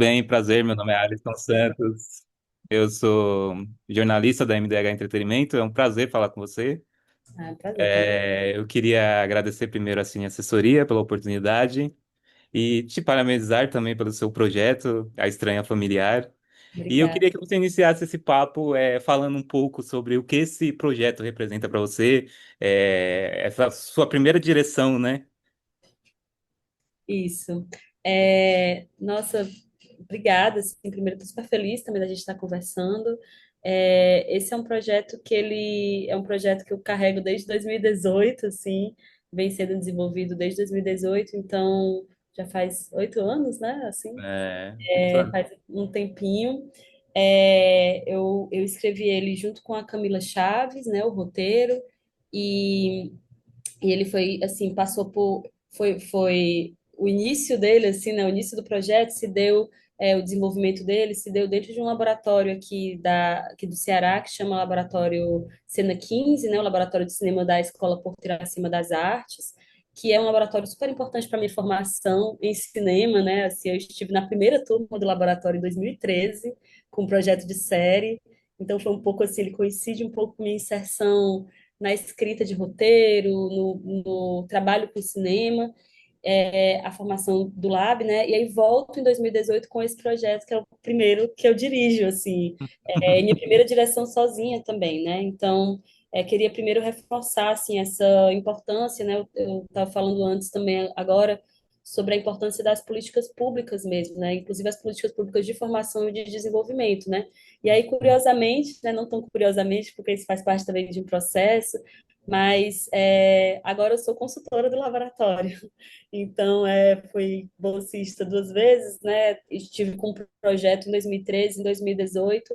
bem? Prazer, meu nome é Alisson Santos. Eu sou jornalista da MDH Entretenimento. É um prazer falar com você. Ah, prazer também. Eu queria agradecer primeiro assim, a assessoria pela oportunidade e te parabenizar também pelo seu projeto, A Estranha Familiar. E eu Obrigada. queria que você iniciasse esse papo falando um pouco sobre o que esse projeto representa para você, essa sua primeira direção, né? Isso. Nossa, obrigada. Assim, primeiro, estou super feliz também da gente estar conversando. Esse é um projeto que ele é um projeto que eu carrego desde 2018, assim, vem sendo desenvolvido desde 2018, então já faz 8 anos, né? Assim, Muito faz um tempinho. Eu escrevi ele junto com a Camila Chaves, né? O roteiro. E E ele foi, assim, passou por. Foi o início dele, assim, né? O início do projeto se deu. O desenvolvimento dele se deu dentro de um laboratório aqui do Ceará, que chama Laboratório Cena 15, né? O Laboratório de Cinema da Escola Porter Acima das Artes, que é um laboratório super importante para a minha formação em cinema, né? Assim, eu estive na primeira turma do laboratório em 2013, com um projeto de série. Então, foi um pouco assim, ele coincide um pouco com minha inserção na escrita de roteiro, no trabalho com cinema, a formação do Lab, né? E aí volto em 2018 com esse projeto, que é o primeiro que eu dirijo, assim, e minha primeira direção sozinha também, né? Então, queria primeiro reforçar, assim, essa importância, né? Eu estava falando antes também, agora, sobre a importância das políticas públicas mesmo, né? Inclusive as políticas públicas de formação e de desenvolvimento, né? E aí, curiosamente, né, não tão curiosamente, porque isso faz parte também de um processo, mas agora eu sou consultora do laboratório. Então, fui bolsista 2 vezes, né? Estive com um projeto em 2013, em 2018.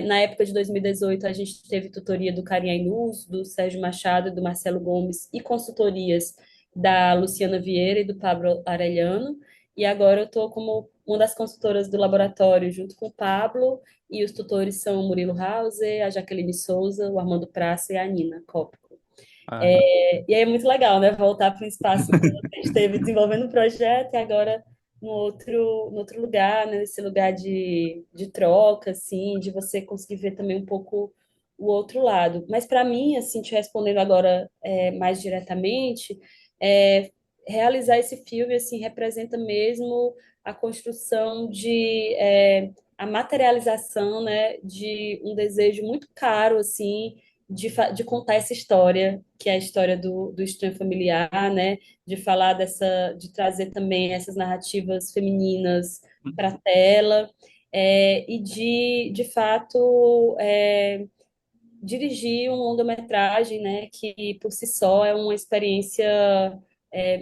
Na época de 2018, a gente teve tutoria do Karim Ainuz, do Sérgio Machado e do Marcelo Gomes, e consultorias da Luciana Vieira e do Pablo Arellano. E agora eu estou como uma das consultoras do laboratório, junto com o Pablo, e os tutores são o Murilo Hauser, a Jaqueline Souza, o Armando Praça e a Nina Cópico. Ah, E aí é muito legal, né? Voltar para um espaço que a gente esteve desenvolvendo um projeto e agora no outro lugar, né? Nesse lugar de troca, assim, de você conseguir ver também um pouco o outro lado. Mas para mim, assim, te respondendo agora mais diretamente, é, realizar esse filme, assim, representa mesmo a construção a materialização, né? De um desejo muito caro, assim, de contar essa história, que é a história do estranho familiar, né? De falar de trazer também essas narrativas femininas para a tela, e de fato, dirigir um longa-metragem, né? Que por si só é uma experiência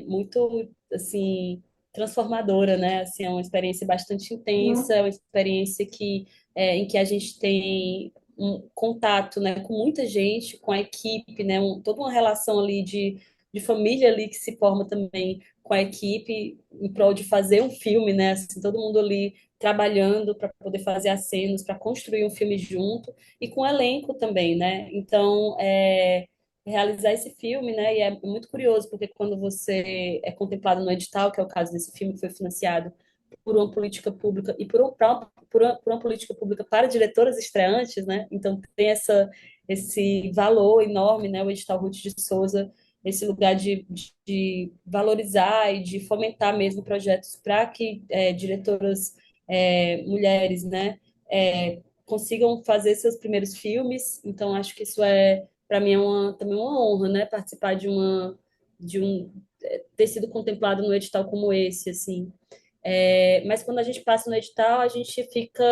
muito, assim, transformadora, né? Assim, é uma experiência bastante intensa, é uma experiência em que a gente tem um contato, né, com muita gente, com a equipe, né, toda uma relação ali de família ali que se forma também com a equipe em prol de fazer um filme, né, assim, todo mundo ali trabalhando para poder fazer as cenas, para construir um filme junto e com o elenco também, né? Então, realizar esse filme, né? E é muito curioso, porque quando você é contemplado no edital, que é o caso desse filme, que foi financiado por uma política pública e por uma política pública para diretoras estreantes, né? Então tem esse valor enorme, né? O edital Ruth de Souza, esse lugar de valorizar e de fomentar mesmo projetos para que diretoras mulheres, né? Consigam fazer seus primeiros filmes. Então acho que isso para mim também uma honra, né? Participar de um ter sido contemplado no edital como esse, assim. Mas quando a gente passa no edital, a gente fica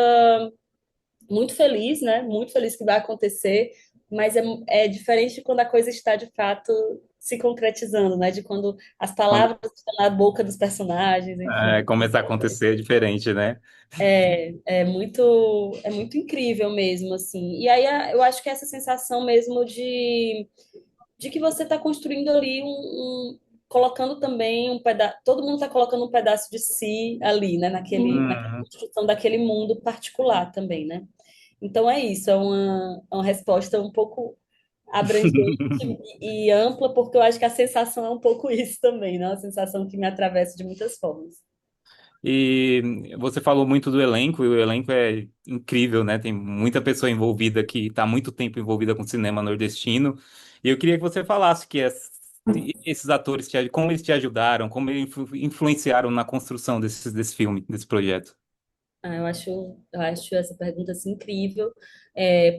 muito feliz, né? Muito feliz que vai acontecer, mas é diferente de quando a coisa está de fato se concretizando, né? De quando as quando palavras estão na boca dos personagens, enfim. começar a acontecer é diferente, né? É muito incrível mesmo, assim. E aí eu acho que é essa sensação mesmo de que você está construindo ali colocando também um pedaço, todo mundo está colocando um pedaço de si ali, né, naquela Uhum. construção daquele mundo particular também, né? Então é isso, é uma resposta um pouco abrangente e ampla, porque eu acho que a sensação é um pouco isso também, né? Uma sensação que me atravessa de muitas formas. E você falou muito do elenco, e o elenco é incrível, né? Tem muita pessoa envolvida que está há muito tempo envolvida com cinema nordestino. E eu queria que você falasse esses atores, como eles te ajudaram, como eles influenciaram na construção desse filme, desse projeto. Eu acho essa pergunta assim, incrível,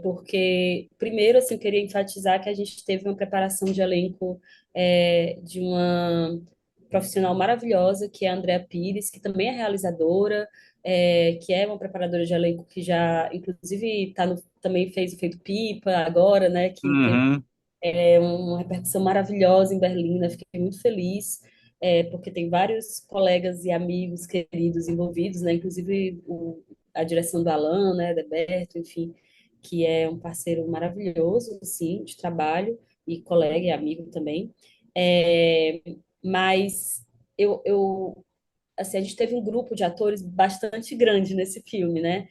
porque, primeiro, assim, eu queria enfatizar que a gente teve uma preparação de elenco de uma profissional maravilhosa, que é a Andrea Pires, que também é realizadora, que é uma preparadora de elenco que já, inclusive, também fez o Feito Pipa agora, né, que teve Uhum. uma repercussão maravilhosa em Berlim, né? Fiquei muito feliz, porque tem vários colegas e amigos queridos envolvidos, né? Inclusive a direção do Alan, né? Deberto, enfim, que é um parceiro maravilhoso, assim, de trabalho, e colega e amigo também. É, mas eu assim, a gente teve um grupo de atores bastante grande nesse filme, né?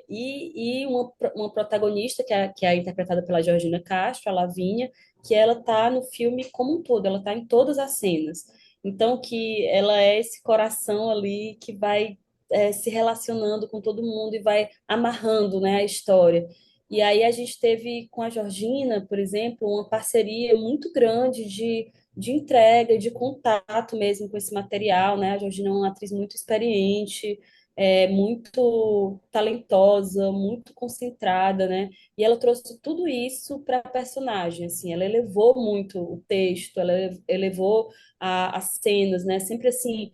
E uma protagonista, que é interpretada pela Georgina Castro, a Lavínia, que ela tá no filme como um todo, ela tá em todas as cenas. Então, que ela é esse coração ali que vai se relacionando com todo mundo e vai amarrando, né, a história. E aí a gente teve com a Georgina, por exemplo, uma parceria muito grande de entrega, de contato mesmo com esse material, né? A Georgina é uma atriz muito experiente, muito talentosa, muito concentrada, né? E ela trouxe tudo isso para a personagem, assim, ela elevou muito o texto, ela elevou as cenas, né? Sempre assim,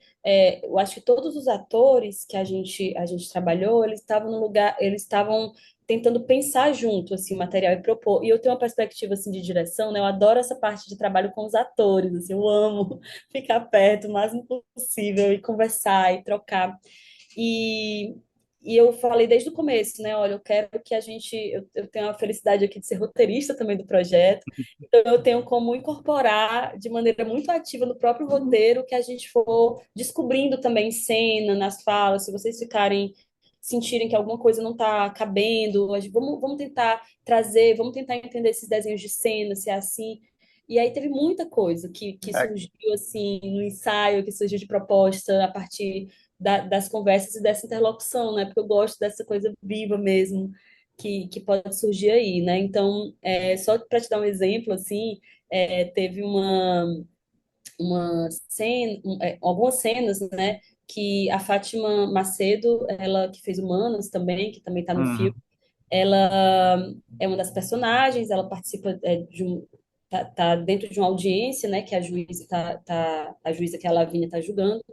eu acho que todos os atores que a gente trabalhou, eles estavam no lugar, eles estavam tentando pensar junto assim o material e propor. E eu tenho uma perspectiva assim de direção, né? Eu adoro essa parte de trabalho com os atores, assim, eu amo ficar perto o máximo possível e conversar e trocar. E e eu falei desde o começo, né? Olha, eu quero que a gente. Eu tenho a felicidade aqui de ser roteirista também do projeto, então eu tenho como incorporar de maneira muito ativa no próprio roteiro que a gente for descobrindo também em cena, nas falas, se vocês ficarem sentirem que alguma coisa não está cabendo, vamos tentar trazer, vamos tentar entender esses desenhos de cena, se é assim. E aí teve muita coisa que É, surgiu assim no ensaio, que surgiu de proposta a partir das conversas e dessa interlocução, né? Porque eu gosto dessa coisa viva mesmo que pode surgir aí, né? Então, só para te dar um exemplo, assim, teve uma cena, algumas cenas, né? Que a Fátima Macedo, ela que fez Humanas também, que também está no filme, uhum, ela é uma das personagens, ela participa tá dentro de uma audiência, né? Que a juíza a juíza que é a Lavínia está julgando.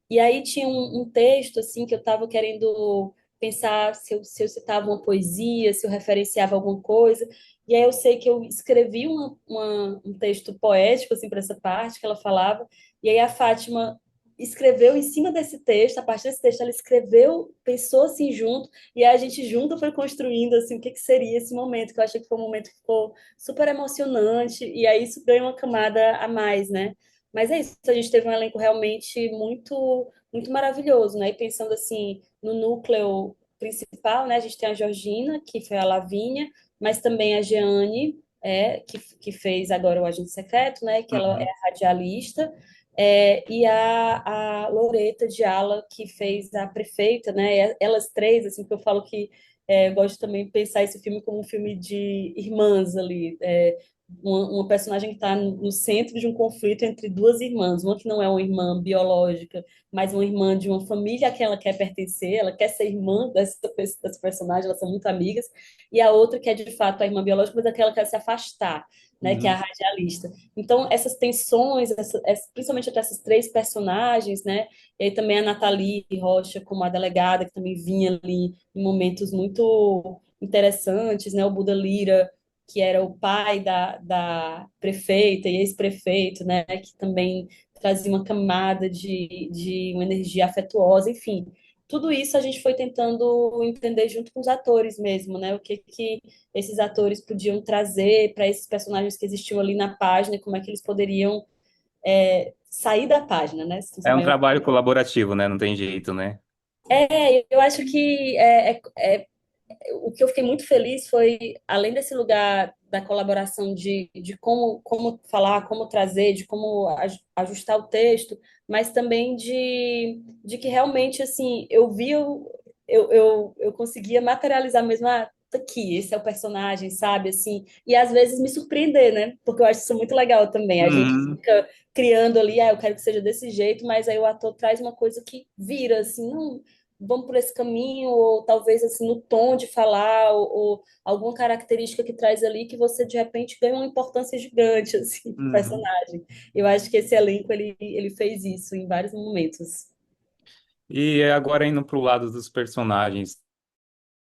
E aí tinha um texto assim que eu estava querendo pensar se eu citava uma poesia, se eu referenciava alguma coisa. E aí eu sei que eu escrevi um texto poético assim para essa parte que ela falava. E aí a Fátima escreveu em cima desse texto, a partir desse texto ela escreveu, pensou assim junto, e aí a gente junto foi construindo assim o que seria esse momento, que eu achei que foi um momento que ficou super emocionante, e aí isso ganha uma camada a mais, né? Mas é isso, a gente teve um elenco realmente muito maravilhoso, né? E pensando assim no núcleo principal, né? A gente tem a Georgina, que foi a Lavínia, mas também a Jeane, que fez agora o Agente Secreto, né? Que ela é uhum. a radialista, e a Loreta de Ala, que fez a prefeita, né? Elas três, assim, que eu falo que eu gosto também de pensar esse filme como um filme de irmãs ali, uma personagem que está no centro de um conflito entre duas irmãs, uma que não é uma irmã biológica, mas uma irmã de uma família a que ela quer pertencer, ela quer ser irmã dessa personagem, elas são muito amigas, e a outra que é de fato a irmã biológica, mas aquela que quer se afastar, né, que é a Uhum. radialista. Então, essas tensões, principalmente entre essas três personagens, né, e aí também a Nathalie Rocha como a delegada, que também vinha ali em momentos muito interessantes, né, o Buda Lira, que era o pai da prefeita e ex-prefeito, né, que também trazia uma camada de uma energia afetuosa, enfim. Tudo isso a gente foi tentando entender junto com os atores mesmo, né? O que esses atores podiam trazer para esses personagens que existiam ali na página, e como é que eles poderiam sair da página, né? Se É um também trabalho colaborativo, né? Não tem jeito, né? eu acho que o que eu fiquei muito feliz foi, além desse lugar da colaboração de como falar, como trazer, de como ajustar o texto, mas também de que realmente, assim, eu conseguia materializar mesmo, tá aqui, esse é o personagem, sabe, assim, e às vezes me surpreender, né, porque eu acho isso muito legal também, a gente Uhum, fica criando ali, eu quero que seja desse jeito, mas aí o ator traz uma coisa que vira, assim, não, vamos por esse caminho, ou talvez, assim, no tom de falar, ou alguma característica que traz ali que você, de repente, ganha uma importância gigante, assim, pro uhum. personagem. Eu acho que esse elenco, ele fez isso em vários momentos. E agora indo pro lado dos personagens,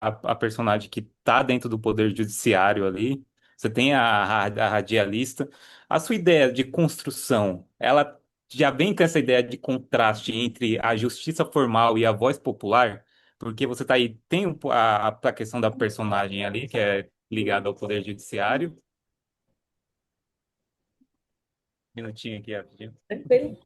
a personagem que tá dentro do poder judiciário ali, você tem a radialista. A sua ideia de construção, ela já vem com essa ideia de contraste entre a justiça formal e a voz popular? Porque você tá aí, tem a questão da personagem ali, que é ligada ao poder judiciário. Um minutinho aqui, rapidinho. Tranquilo?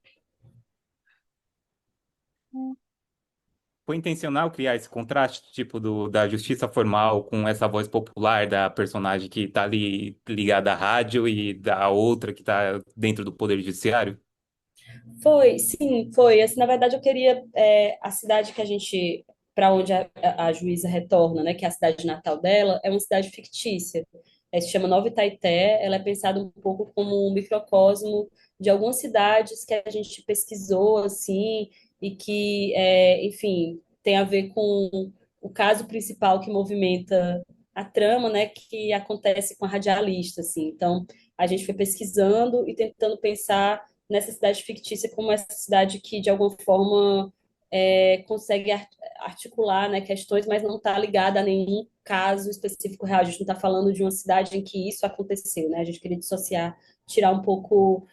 Foi intencional criar esse contraste, tipo, da justiça formal com essa voz popular da personagem que tá ali ligada à rádio e da outra que tá dentro do poder judiciário? Foi, sim, foi. Assim, na verdade, eu queria a cidade que a gente, para onde a juíza retorna, né, que é a cidade natal dela, é uma cidade fictícia. Se chama Nova Itaité. Ela é pensada um pouco como um microcosmo de algumas cidades que a gente pesquisou, assim, e que, enfim, tem a ver com o caso principal que movimenta a trama, né, que acontece com a radialista, assim. Então, a gente foi pesquisando e tentando pensar nessa cidade fictícia como essa cidade que, de alguma forma, consegue articular, né, questões, mas não está ligada a nenhum caso específico real. A gente não está falando de uma cidade em que isso aconteceu, né? A gente queria dissociar, tirar um pouco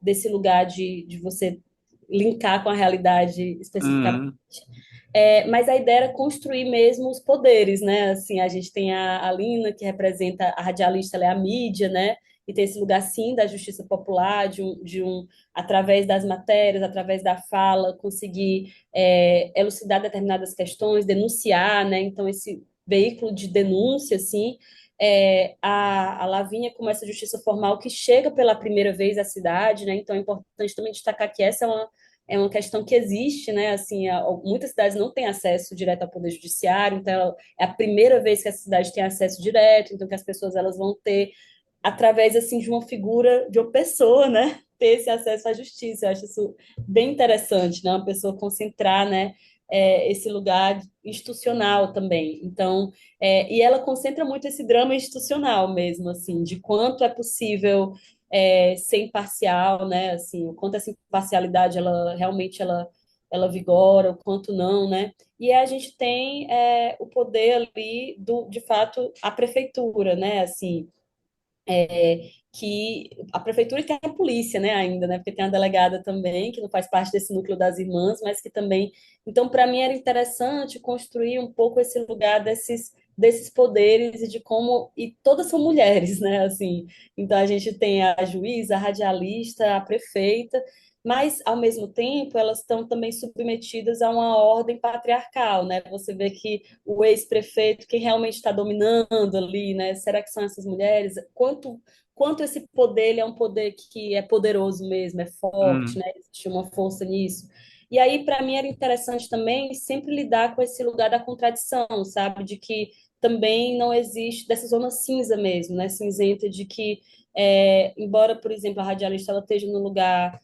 desse lugar de você linkar com a realidade especificamente. Uhum, Mas a ideia era construir mesmo os poderes, né? Assim, a gente tem a Lina, que representa a radialista, ela é a mídia, né? E tem esse lugar, sim, da justiça popular, através das matérias, através da fala, conseguir elucidar determinadas questões, denunciar, né? Então, esse veículo de denúncia, assim, a Lavínia como essa justiça formal que chega pela primeira vez à cidade, né? Então, é importante também destacar que essa é uma questão que existe, né? Assim, muitas cidades não têm acesso direto ao poder judiciário, então é a primeira vez que a cidade tem acesso direto, então que as pessoas elas vão ter através assim de uma figura, de uma pessoa, né? Ter esse acesso à justiça. Eu acho isso bem interessante, né? Uma pessoa concentrar, né? Esse lugar institucional também. Então, e ela concentra muito esse drama institucional mesmo, assim, de quanto é possível ser imparcial, né? Assim, o quanto essa imparcialidade ela realmente ela vigora, o quanto não, né? E a gente tem o poder ali de fato, a prefeitura, né? Assim, que a prefeitura e tem a polícia, né, ainda, né, porque tem a delegada também, que não faz parte desse núcleo das irmãs, mas que também. Então, para mim era interessante construir um pouco esse lugar desses poderes e de como e todas são mulheres, né, assim. Então a gente tem a juíza, a radialista, a prefeita, mas ao mesmo tempo elas estão também submetidas a uma ordem patriarcal, né? Você vê que o ex-prefeito, quem realmente está dominando ali, né? Será que são essas mulheres? Quanto esse poder ele é um poder que é poderoso mesmo, é forte, uhum, né? Existe uma força nisso. E aí, para mim, era interessante também sempre lidar com esse lugar da contradição, sabe? De que também não existe, dessa zona cinza mesmo, né? Cinzenta, de que, embora, por exemplo, a radialista ela esteja no lugar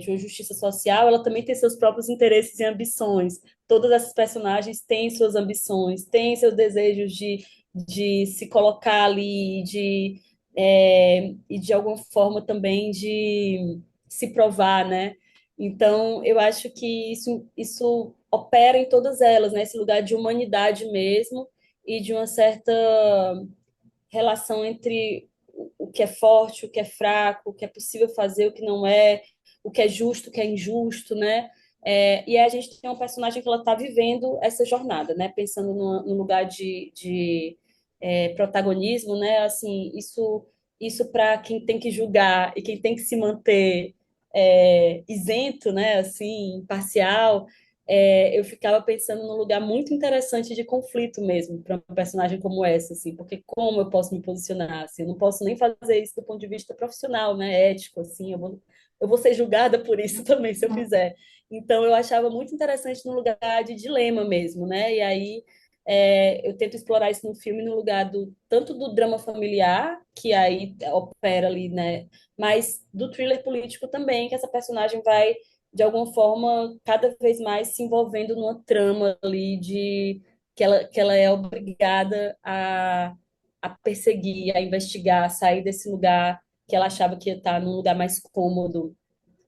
de uma justiça social, ela também tem seus próprios interesses e ambições. Todas essas personagens têm suas ambições, têm seus desejos de se colocar ali, e de alguma forma também de se provar, né? Então, eu acho que isso opera em todas elas, né? Esse lugar de humanidade mesmo e de uma certa relação entre o que é forte, o que é fraco, o que é possível fazer, o que não é, o que é justo, o que é injusto, né? E aí a gente tem um personagem que ela está vivendo essa jornada, né? Pensando no lugar de protagonismo, né? Assim, isso para quem tem que julgar e quem tem que se manter isento, né? Assim, imparcial, eu ficava pensando num lugar muito interessante de conflito mesmo, para um personagem como essa, assim, porque como eu posso me posicionar, assim, eu não posso nem fazer isso do ponto de vista profissional, né, ético, assim, eu vou ser julgada por isso também, se eu fizer. Então, eu achava muito interessante no lugar de dilema mesmo, né, e aí eu tento explorar isso no filme no lugar tanto do drama familiar, que aí opera ali, né, mas do thriller político também, que essa personagem vai de alguma forma, cada vez mais se envolvendo numa trama ali de que ela é obrigada a perseguir, a investigar, a sair desse lugar que ela achava que ia estar num lugar mais cômodo,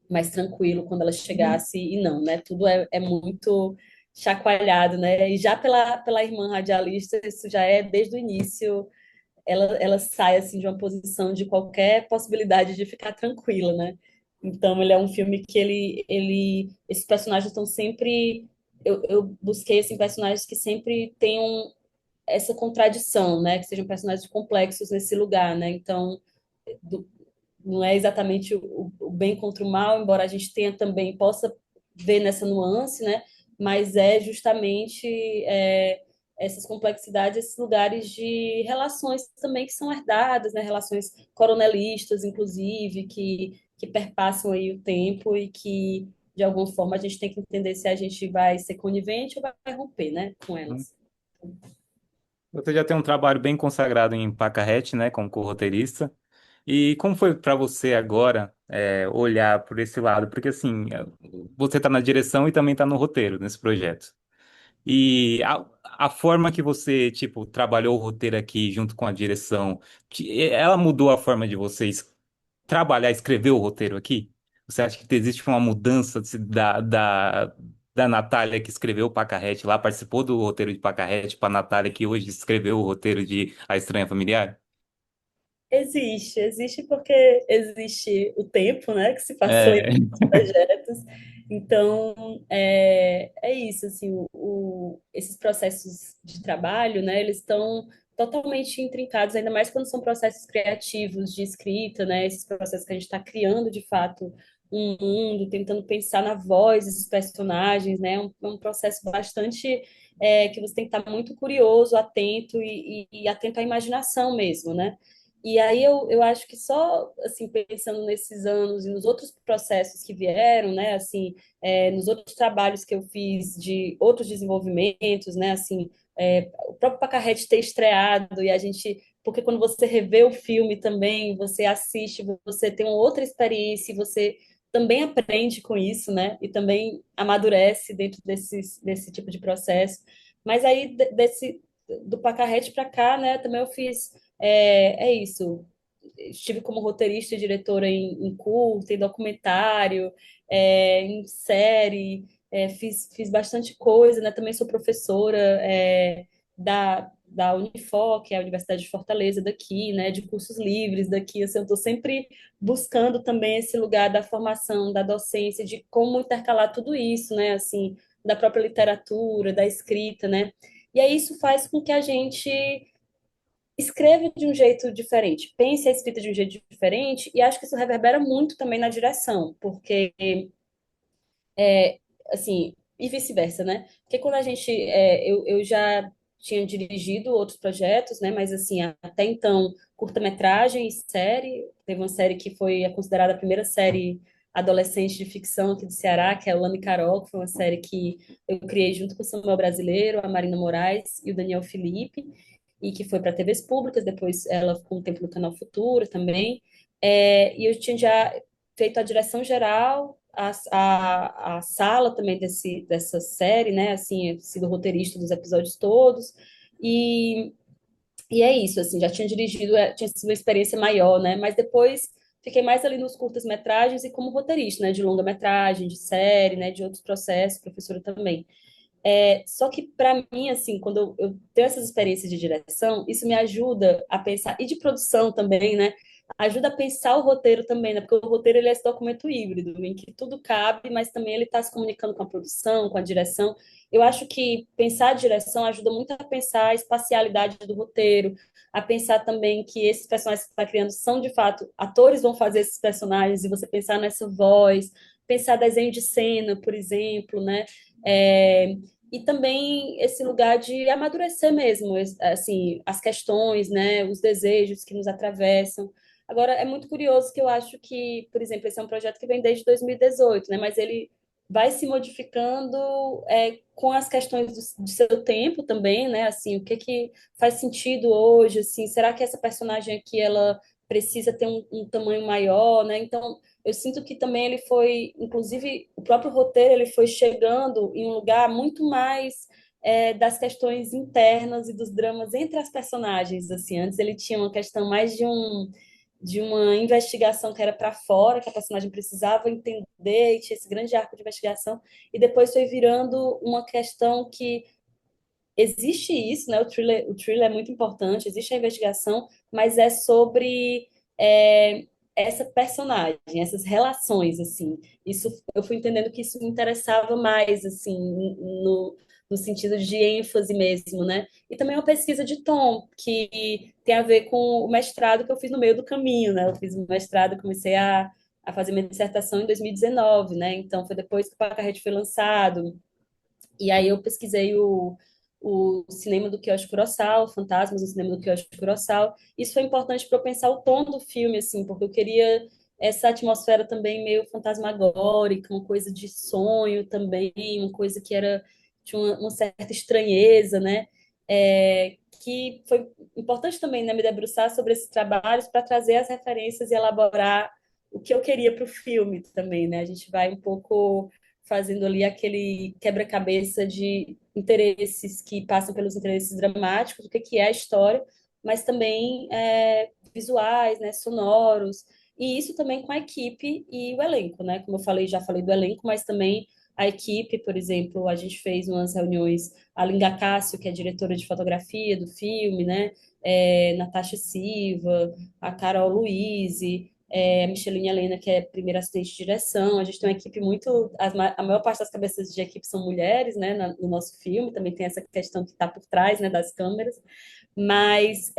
mais tranquilo quando ela chegasse, e não, né? Tudo é muito chacoalhado, né? E já pela irmã radialista, isso já é desde o início, ela sai assim de uma posição de qualquer possibilidade de ficar tranquila, né? Então ele é um filme que esses personagens estão sempre, eu busquei assim personagens que sempre tenham essa contradição, né? Que sejam personagens complexos nesse lugar, né? Então do, não é exatamente o bem contra o mal, embora a gente tenha também possa ver nessa nuance, né? Mas é justamente essas complexidades, esses lugares de relações também que são herdadas, né? Relações coronelistas, inclusive, que perpassam aí o tempo e que, de alguma forma, a gente tem que entender se a gente vai ser conivente ou vai romper, né, com Hum. elas. Você já tem um trabalho bem consagrado em Pacarrete, né, como co-roteirista. E como foi para você agora olhar por esse lado? Porque assim, você está na direção e também está no roteiro nesse projeto. E a forma que você, tipo, trabalhou o roteiro aqui junto com a direção, ela mudou a forma de vocês trabalhar, escrever o roteiro aqui? Você acha que existe uma mudança da Natália que escreveu o Pacarrete lá, participou do roteiro de Pacarrete, para a Natália que hoje escreveu o roteiro de A Estranha Familiar? Existe porque existe o tempo, né, que se passou em É. projetos. Então, é isso, assim, esses processos de trabalho, né, eles estão totalmente intrincados, ainda mais quando são processos criativos de escrita, né, esses processos que a gente está criando, de fato, um mundo, tentando pensar na voz desses personagens, né, é um processo bastante que você tem que estar muito curioso, atento e atento à imaginação mesmo, né? E aí eu acho que só, assim, pensando nesses anos e nos outros processos que vieram, né, assim, nos outros trabalhos que eu fiz de outros desenvolvimentos, né, assim, o próprio Pacarrete ter estreado e a gente, porque quando você revê o filme também, você assiste, você tem uma outra experiência e você também aprende com isso, né, e também amadurece dentro desse tipo de processo. Mas aí, do Pacarrete para cá, né, também eu fiz isso. Estive como roteirista e diretora em curta, em documentário, em série, fiz bastante coisa, né? Também sou professora da Unifor, que é a Universidade de Fortaleza daqui, né? De cursos livres daqui. Assim, eu estou sempre buscando também esse lugar da formação, da docência, de como intercalar tudo isso, né? Assim, da própria literatura, da escrita, né? E aí isso faz com que a gente escreva de um jeito diferente, pense a escrita de um jeito diferente, e acho que isso reverbera muito também na direção, porque, assim, e vice-versa, né? Porque quando a gente, eu já tinha dirigido outros projetos, né? Mas, assim, até então, curta-metragem e série, teve uma série que foi considerada a primeira série adolescente de ficção aqui do Ceará, que é o Lame Carol, que foi uma série que eu criei junto com o Samuel Brasileiro, a Marina Moraes e o Daniel Felipe, e que foi para TVs públicas, depois ela ficou um tempo no Canal Futuro também. E eu tinha já feito a direção geral, a sala também dessa série, né? Assim, sido roteirista dos episódios todos. E, e é isso, assim, já tinha dirigido, tinha sido uma experiência maior, né? Mas depois fiquei mais ali nos curtas-metragens e como roteirista, né? De longa-metragem, de série, né? De outros processos, professora também. Só que, para mim, assim, quando eu tenho essas experiências de direção, isso me ajuda a pensar, e de produção também, né? Ajuda a pensar o roteiro também, né? Porque o roteiro ele é esse documento híbrido, em que tudo cabe, mas também ele está se comunicando com a produção, com a direção. Eu acho que pensar a direção ajuda muito a pensar a espacialidade do roteiro, a pensar também que esses personagens que você está criando são, de fato, atores vão fazer esses personagens, e você pensar nessa voz, pensar desenho de cena, por exemplo, né? É, e também esse lugar de amadurecer mesmo, assim, as questões, né, os desejos que nos atravessam. Agora, é muito curioso que eu acho que, por exemplo, esse é um projeto que vem desde 2018, né, mas ele vai se modificando com as questões do seu tempo também, né, assim, o que que faz sentido hoje, assim, será que essa personagem aqui, ela precisa ter um tamanho maior, né, então eu sinto que também ele foi, inclusive, o próprio roteiro, ele foi chegando em um lugar muito mais das questões internas e dos dramas entre as personagens, assim. Antes ele tinha uma questão mais de uma investigação que era para fora, que a personagem precisava entender, e tinha esse grande arco de investigação, e depois foi virando uma questão que existe isso, né? O thriller é muito importante, existe a investigação, mas é sobre é, essa personagem, essas relações, assim. Isso eu fui entendendo que isso me interessava mais, assim, no sentido de ênfase mesmo, né? E também uma pesquisa de tom, que tem a ver com o mestrado que eu fiz no meio do caminho, né? Eu fiz o mestrado, comecei a fazer minha dissertação em 2019, né? Então foi depois que o Pacarrete foi lançado. E aí eu pesquisei o cinema do Kiyoshi Kurosawa, Fantasmas no cinema do Kiyoshi Kurosawa. Isso foi importante para eu pensar o tom do filme, assim, porque eu queria essa atmosfera também meio fantasmagórica, uma coisa de sonho também, uma coisa que era tinha uma certa estranheza, né? Que foi importante também, né, me debruçar sobre esses trabalhos para trazer as referências e elaborar o que eu queria para o filme também, né? A gente vai um pouco fazendo ali aquele quebra-cabeça de interesses que passam pelos interesses dramáticos, o que é a história, mas também visuais, né, sonoros, e isso também com a equipe e o elenco, né? Como eu falei, já falei do elenco, mas também a equipe, por exemplo, a gente fez umas reuniões, a Linda Cássio, que é diretora de fotografia do filme, né? Natasha Silva, a Carol Luiz, a Micheline Helena, que é primeira assistente de direção. A gente tem uma equipe muito. A maior parte das cabeças de equipe são mulheres, né, no nosso filme, também tem essa questão que está por trás, né, das câmeras. Mas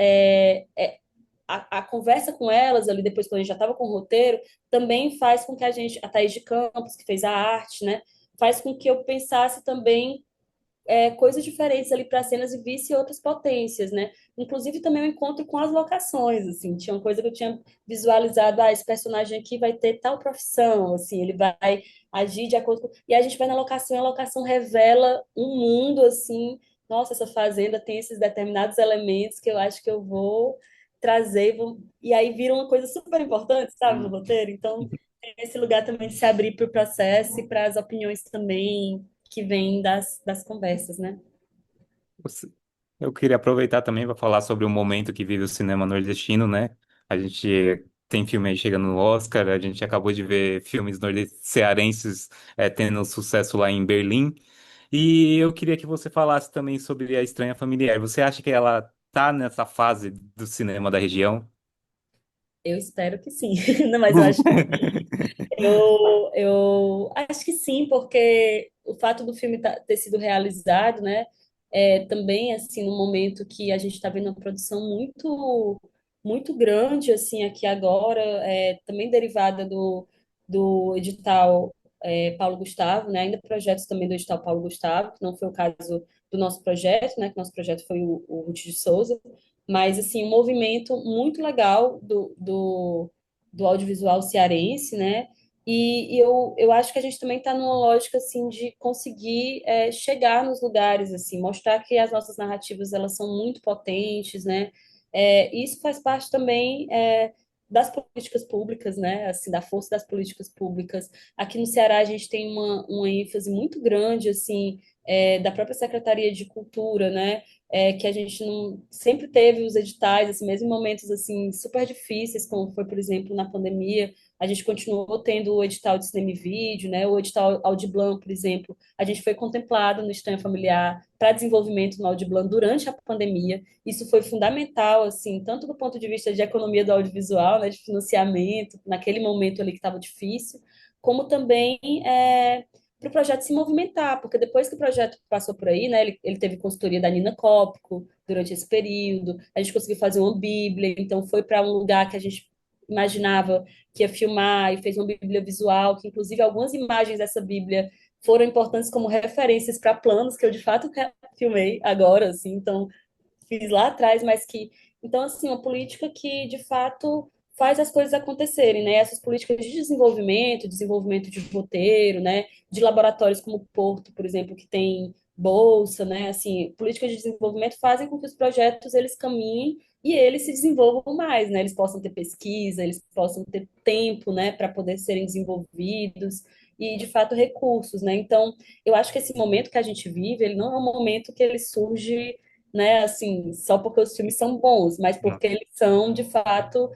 a conversa com elas ali, depois, quando a gente já estava com o roteiro, também faz com que a gente. A Thaís de Campos, que fez a arte, né, faz com que eu pensasse também coisas diferentes ali para cenas e visse outras potências, né? Inclusive também o encontro com as locações, assim, tinha uma coisa que eu tinha visualizado, esse personagem aqui vai ter tal profissão, assim, ele vai agir de acordo com... E a gente vai na locação e a locação revela um mundo, assim, nossa, essa fazenda tem esses determinados elementos que eu acho que eu vou trazer, e aí vira uma coisa super importante, sabe, no roteiro, então tem esse lugar também de se abrir para o processo e para as opiniões também que vêm das conversas, né? Você- Eu queria aproveitar também para falar sobre o momento que vive o cinema nordestino, né? A gente tem filme aí chegando no Oscar, a gente acabou de ver filmes cearenses tendo sucesso lá em Berlim. E eu queria que você falasse também sobre A Estranha Familiar. Você acha que ela tá nessa fase do cinema da região? Eu espero que sim. Não, mas eu acho que eu acho que sim, porque o fato do filme ter sido realizado, né, também assim no momento que a gente está vendo uma produção muito grande assim aqui agora, também derivada do edital Paulo Gustavo, né, ainda projetos também do edital Paulo Gustavo, que não foi o caso do nosso projeto, né, que nosso projeto foi o Ruth de Souza, mas assim um movimento muito legal do audiovisual cearense, né? E eu acho que a gente também está numa lógica assim de conseguir chegar nos lugares, assim, mostrar que as nossas narrativas elas são muito potentes, né? Isso faz parte também das políticas públicas, né? Assim, da força das políticas públicas. Aqui no Ceará a gente tem uma ênfase muito grande, assim, da própria Secretaria de Cultura, né? Que a gente não sempre teve os editais, assim, mesmo em momentos assim super difíceis, como foi, por exemplo, na pandemia, a gente continuou tendo o edital de cinema e vídeo, né? O edital Audiblan, por exemplo, a gente foi contemplado no Estranho Familiar para desenvolvimento no Audiblan durante a pandemia. Isso foi fundamental, assim, tanto do ponto de vista de economia do audiovisual, né, de financiamento, naquele momento ali que estava difícil, como também para o projeto se movimentar, porque depois que o projeto passou por aí, né, ele teve consultoria da Nina Cópico durante esse período, a gente conseguiu fazer uma bíblia, então foi para um lugar que a gente imaginava que ia filmar e fez uma bíblia visual, que inclusive algumas imagens dessa bíblia foram importantes como referências para planos que eu de fato filmei agora, assim, então fiz lá atrás, mas que então assim, uma política que de fato faz as coisas acontecerem, né? Essas políticas de desenvolvimento, desenvolvimento de roteiro, né? De laboratórios como o Porto, por exemplo, que tem bolsa, né? Assim, políticas de desenvolvimento fazem com que os projetos eles caminhem e eles se desenvolvam mais, né? Eles possam ter pesquisa, eles possam ter tempo, né, para poder serem desenvolvidos e de fato recursos, né? Então, eu acho que esse momento que a gente vive, ele não é um momento que ele surge, né, assim, só porque os filmes são bons, mas porque eles são, de fato,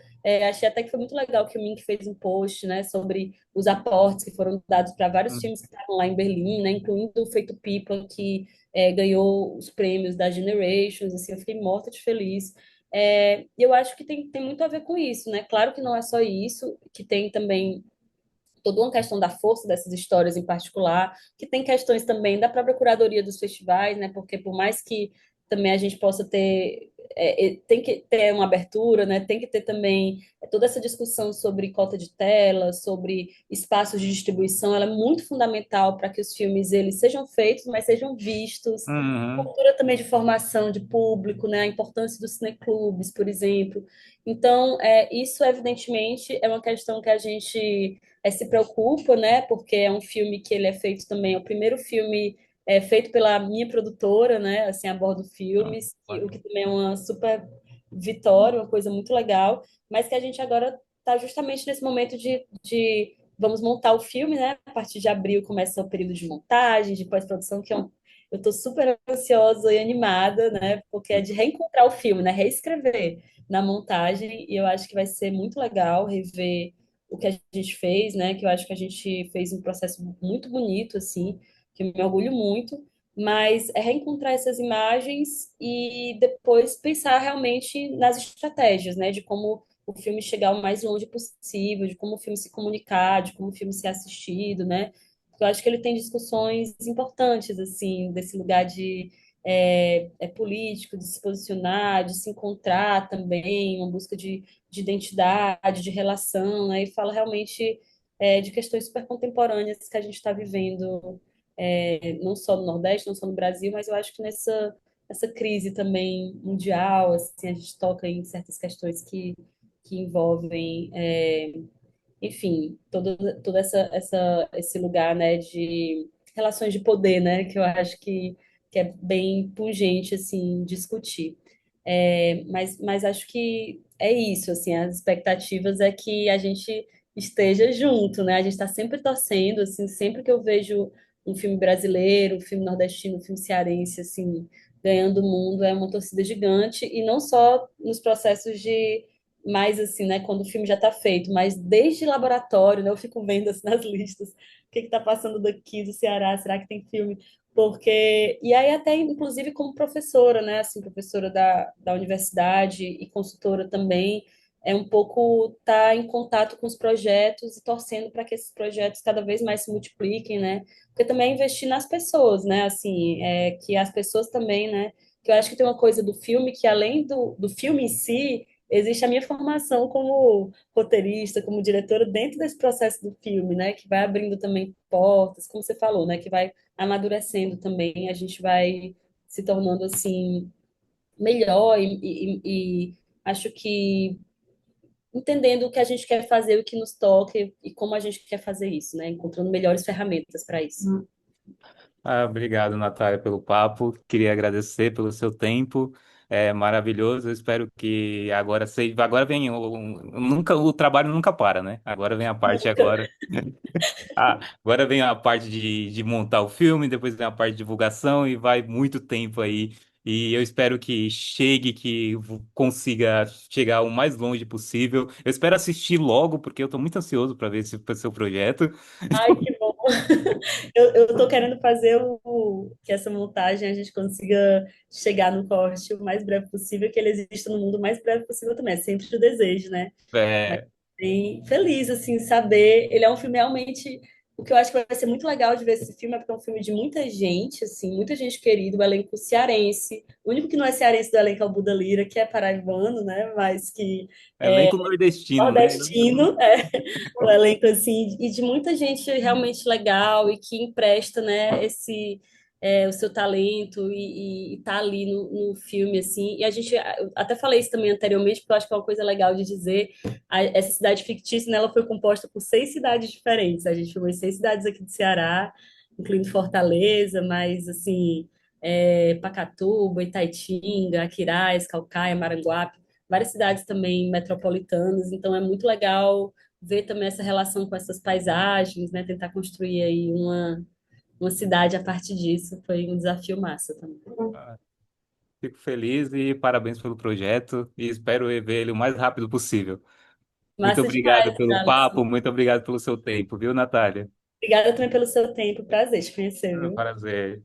achei até que foi muito legal que o Mink fez um post, né, sobre os aportes que foram dados para vários Uhum. filmes que estavam lá em Berlim, né, incluindo o Feito People, que ganhou os prêmios da Generations, assim, eu fiquei morta de feliz. Eu acho que tem muito a ver com isso, né? Claro que não é só isso, que tem também toda uma questão da força dessas histórias em particular, que tem questões também da própria curadoria dos festivais, né? Porque por mais que também a gente possa ter, tem que ter uma abertura, né? Tem que ter também toda essa discussão sobre cota de tela, sobre espaços de distribuição, ela é muito fundamental para que os filmes eles sejam feitos, mas sejam vistos. Uhum. Cultura também de formação de público, né? A importância dos cineclubes, por exemplo. Então, isso evidentemente é uma questão que a gente se preocupa, né? Porque é um filme que ele é feito também, é o primeiro filme feito pela minha produtora, né? Assim, a Bordo Ah, Filmes, o que bacana. também é uma super vitória, uma coisa muito legal, mas que a gente agora está justamente nesse momento de vamos montar o filme, né? A partir de abril começa o período de montagem, de pós-produção, que eu estou super ansiosa e animada, né? Porque é de reencontrar o filme, né? Reescrever na montagem, e eu acho que vai ser muito legal rever o que a gente fez, né? Que eu acho que a gente fez um processo muito bonito, assim, que eu me orgulho muito, mas é reencontrar essas imagens e depois pensar realmente nas estratégias, né? De como o filme chegar o mais longe possível, de como o filme se comunicar, de como o filme ser assistido, né? Eu acho que ele tem discussões importantes, assim, desse lugar de político, de se posicionar, de se encontrar também, uma busca de identidade, de relação, né? E fala realmente de questões super contemporâneas que a gente está vivendo, não só no Nordeste, não só no Brasil, mas eu acho que essa crise também mundial, assim, a gente toca em certas questões que envolvem, enfim, todo esse lugar, né, de relações de poder, né, que eu acho que é bem pungente, assim, discutir. Mas acho que é isso, assim, as expectativas é que a gente esteja junto, né, a gente está sempre torcendo, assim, sempre que eu vejo um filme brasileiro, um filme nordestino, um filme cearense, assim, ganhando o mundo, é uma torcida gigante, e não só nos processos de mais assim, né, quando o filme já está feito, mas desde laboratório, né, eu fico vendo assim, nas listas o que está passando daqui do Ceará, será que tem filme? Porque, e aí até inclusive como professora, né, assim, professora da universidade e consultora também, é um pouco estar em contato com os projetos e torcendo para que esses projetos cada vez mais se multipliquem, né, porque também é investir nas pessoas, né, assim, que as pessoas também, né, que eu acho que tem uma coisa do filme que além do filme em si, existe a minha formação como roteirista, como diretora dentro desse processo do filme, né, que vai abrindo também portas, como você falou, né, que vai amadurecendo também, a gente vai se tornando assim melhor e acho que entendendo o que a gente quer fazer, o que nos toca e como a gente quer fazer isso, né, encontrando melhores ferramentas para isso. Ah, obrigado, Natália, pelo papo. Queria agradecer pelo seu tempo. É maravilhoso. Eu espero que agora seja. Agora vem nunca o trabalho nunca para, né? Agora vem a parte agora. Ah, agora vem a parte de montar o filme, depois vem a parte de divulgação e vai muito tempo aí. E eu espero que chegue, que consiga chegar o mais longe possível. Eu espero assistir logo, porque eu estou muito ansioso para ver esse seu projeto. Ai, que bom. Eu tô querendo fazer que essa montagem a gente consiga chegar no corte o mais breve possível, que ele exista no mundo o mais breve possível também. É sempre o desejo, né? Mas É, bem feliz, assim, saber. Ele é um filme realmente. o que eu acho que vai ser muito legal de ver esse filme é porque é um filme de muita gente, assim, muita gente querida, o elenco cearense. O único que não é cearense do elenco é o Buda Lira, que é paraibano, né? Mas que é Elenco nordestino, né? nordestino, é o elenco, assim, e de muita gente realmente legal e que empresta, né, o seu talento e tá ali no filme, assim. E a gente, eu até falei isso também anteriormente, porque eu acho que é uma coisa legal de dizer, essa cidade fictícia, né, ela foi composta por 6 cidades diferentes. A gente filmou em 6 cidades aqui do Ceará, incluindo Fortaleza, mas, assim, Pacatuba, Itaitinga, Aquiraz, Calcaia, Maranguape, várias cidades também metropolitanas, então é muito legal ver também essa relação com essas paisagens, né? Tentar construir aí uma cidade a partir disso. Foi um desafio massa também. Ah, fico feliz e parabéns pelo projeto e espero ver ele o mais rápido possível. Muito Massa obrigado demais, pelo Alisson. papo, muito obrigado pelo seu tempo, viu, Natália? Obrigada também pelo seu tempo. Prazer te conhecer, É um viu? prazer.